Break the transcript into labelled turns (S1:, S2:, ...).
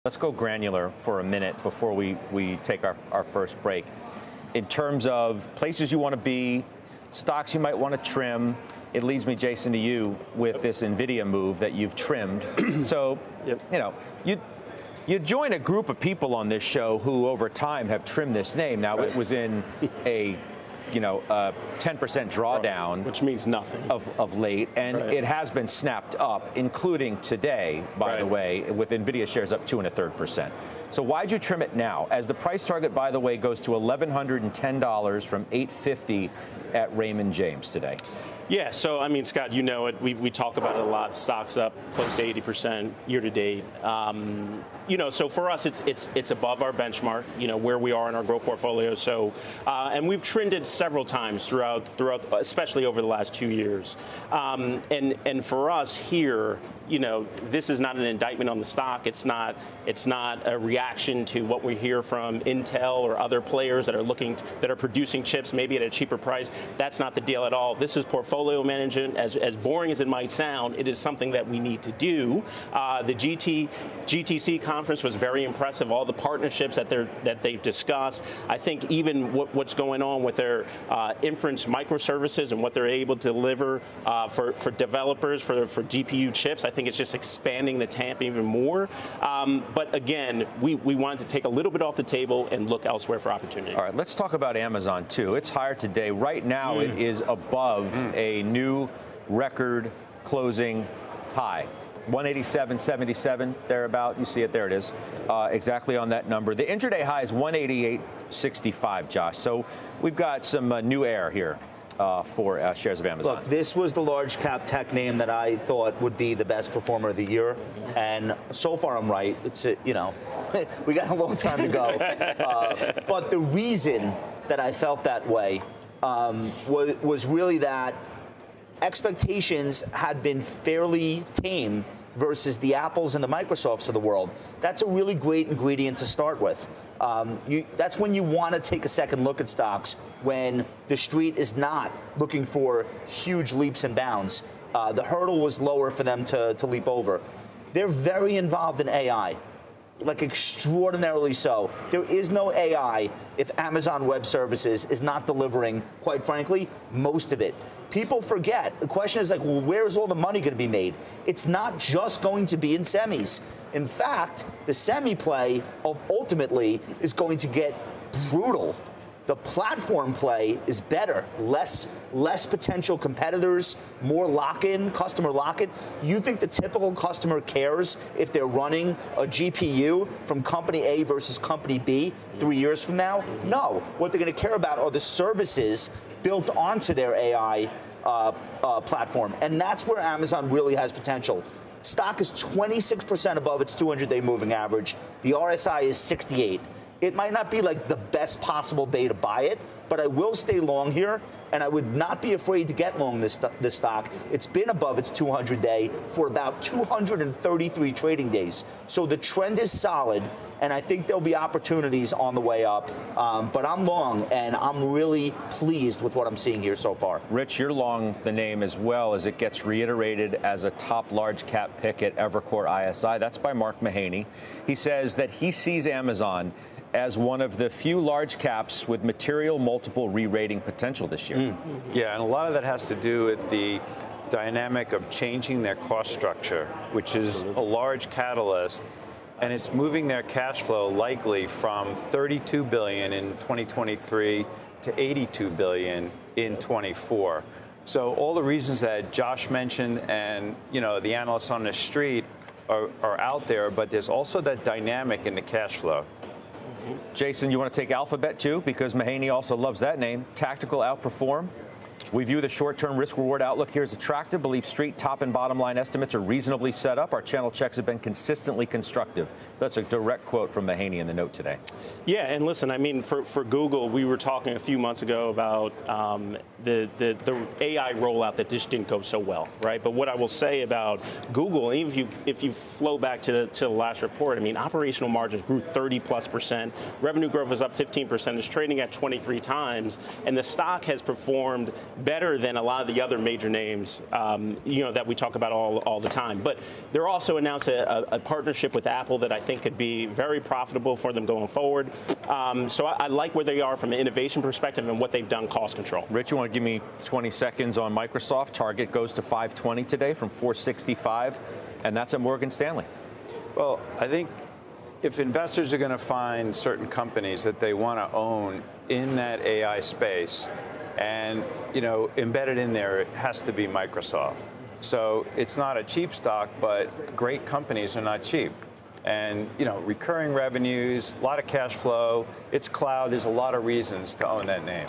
S1: Let's go granular for a minute before we take our first break. In terms of places you want to be, stocks you might want to trim, it leads me, Jason, to you with this Nvidia move that you've trimmed. So, you know, you join a group of people on this show who over time have trimmed this name. Now, it was in a 10% drawdown,
S2: which means nothing
S1: of late, and it has been snapped up, including today, by the way, with Nvidia shares up 2.33%. So why'd you trim it now? As the price target, by the way, goes to $1,110 from $850 at Raymond James today.
S2: Yeah, so I mean, Scott, you know it. We talk about it a lot. Stocks up close to 80% year to date. So for us, it's above our benchmark. Where we are in our growth portfolio. So, and we've trended several times throughout, especially over the last 2 years. And for us here, this is not an indictment on the stock. It's not a reaction to what we hear from Intel or other players that are producing chips maybe at a cheaper price. That's not the deal at all. This is portfolio management. As boring as it might sound, it is something that we need to do. The GTC conference was very impressive. All the partnerships that they've discussed. I think even what's going on with their inference microservices and what they're able to deliver for developers for GPU chips. I think it's just expanding the TAM even more. But again, we wanted to take a little bit off the table and look elsewhere for opportunity.
S1: All right, let's talk about Amazon too. It's higher today. Right now, it is above a new record closing high. 187.77, thereabout. You see it, there it is. Exactly on that number. The intraday high is 188.65, Josh. So we've got some new air here. For shares of Amazon.
S3: Look, this was the large cap tech name that I thought would be the best performer of the year, and so far I'm right. It's we got a long time to go, but the reason that I felt that way was really that expectations had been fairly tame versus the Apples and the Microsofts of the world. That's a really great ingredient to start with. That's when you want to take a second look at stocks, when the street is not looking for huge leaps and bounds. The hurdle was lower for them to leap over. They're very involved in AI, like extraordinarily so. There is no AI if Amazon Web Services is not delivering, quite frankly, most of it. People forget. The question is like, well, where's all the money going to be made? It's not just going to be in semis. In fact, the semi play ultimately is going to get brutal. The platform play is better, less potential competitors, more lock-in, customer lock-in. You think the typical customer cares if they're running a GPU from company A versus company B 3 years from now? No. What they're going to care about are the services built onto their AI platform. And that's where Amazon really has potential. Stock is 26% above its 200-day moving average. The RSI is 68. It might not be like the best possible day to buy it, but I will stay long here, and I would not be afraid to get long this stock. It's been above its 200-day for about 233 trading days. So the trend is solid, and I think there'll be opportunities on the way up. But I'm long, and I'm really pleased with what I'm seeing here so far.
S1: Rich, you're long the name as well, as it gets reiterated as a top large cap pick at Evercore ISI. That's by Mark Mahaney. He says that he sees Amazon as one of the few large caps with material multiple re-rating potential this year.
S4: Yeah, and a lot of that has to do with the dynamic of changing their cost structure, which is a large catalyst, and it's moving their cash flow likely from $32 billion in 2023 to $82 billion in 24. So all the reasons that Josh mentioned and, the analysts on the street are out there, but there's also that dynamic in the cash flow.
S1: Jason, you want to take Alphabet too, because Mahaney also loves that name. Tactical outperform. We view the short-term risk-reward outlook here as attractive. Believe street top and bottom line estimates are reasonably set up. Our channel checks have been consistently constructive. That's a direct quote from Mahaney in the note today.
S2: Yeah, and listen, I mean, for Google, we were talking a few months ago about the AI rollout that just didn't go so well, right? But what I will say about Google, even if you flow back to the last report, I mean, operational margins grew 30+%. Revenue growth was up 15%. It's trading at 23 times, and the stock has performed performed better than a lot of the other major names, that we talk about all the time. But they're also announced a partnership with Apple that I think could be very profitable for them going forward. So I like where they are from an innovation perspective and what they've done cost control.
S1: Rich, you want to give me 20 seconds on Microsoft? Target goes to 520 today from 465, and that's at Morgan Stanley.
S4: Well, I think if investors are going to find certain companies that they want to own in that AI space, and embedded in there, it has to be Microsoft. So it's not a cheap stock, but great companies are not cheap. And recurring revenues, a lot of cash flow, it's cloud. There's a lot of reasons to own that name.